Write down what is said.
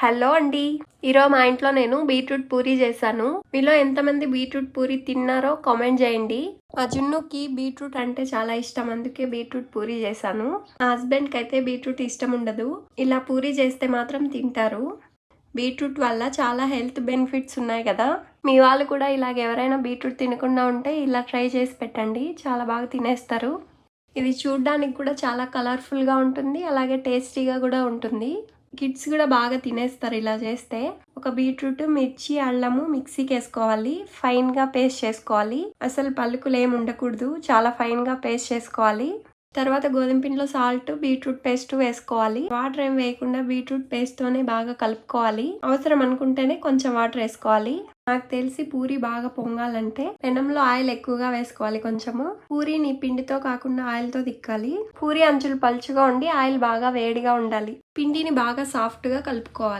Hello అండి. ఈరోజు మా ఇంట్లో నేను బీట్రూట్ పూరీ చేశాను. మీలో ఎంతమంది బీట్రూట్ పూరీ తిన్నారో కామెంట్ చేయండి. మా జున్నుకి బీట్రూట్ అంటే చాలా ఇష్టం, అందుకే బీట్రూట్ పూరీ చేశాను. మా హస్బెండ్కి అయితే బీట్రూట్ ఇష్టం ఉండదు. ఇలా పూరీ చేస్తే మాత్రం తింటారు. బీట్రూట్ వల్ల చాలా హెల్త్ బెనిఫిట్స్ ఉన్నాయి కదా. మీ వాళ్ళు కూడా ఇలాగ ఎవరైనా బీట్రూట్ తినకుండా ఉంటే ఇలా ట్రై చేసి పెట్టండి, చాలా బాగా తినేస్తారు. ఇది చూడ్డానికి కూడా చాలా కలర్ఫుల్గా ఉంటుంది, అలాగే టేస్టీగా కూడా ఉంటుంది. కిడ్స్ కూడా బాగా తినేస్తారు ఇలా చేస్తే. ఒక బీట్రూట్, మిర్చి, అల్లము మిక్సీకి వేసుకోవాలి, ఫైన్గా పేస్ట్ చేసుకోవాలి. అసలు పలుకులు ఏమి ఉండకూడదు, చాలా ఫైన్గా పేస్ట్ చేసుకోవాలి. తర్వాత గోధుమ పిండిలో సాల్ట్, బీట్రూట్ పేస్ట్ వేసుకోవాలి. వాటర్ ఏం వేయకుండా బీట్రూట్ పేస్ట్తోనే బాగా కలుపుకోవాలి. అవసరం అనుకుంటేనే కొంచెం వాటర్ వేసుకోవాలి. నాకు తెలిసి పూరి బాగా పొంగాలంటే పెనంలో ఆయిల్ ఎక్కువగా వేసుకోవాలి కొంచెము. పూరిని పిండితో కాకుండా ఆయిల్తో తిక్కాలి. పూరి అంచులు పలుచుగా ఉండి ఆయిల్ బాగా వేడిగా ఉండాలి. పిండిని బాగా సాఫ్ట్గా కలుపుకోవాలి.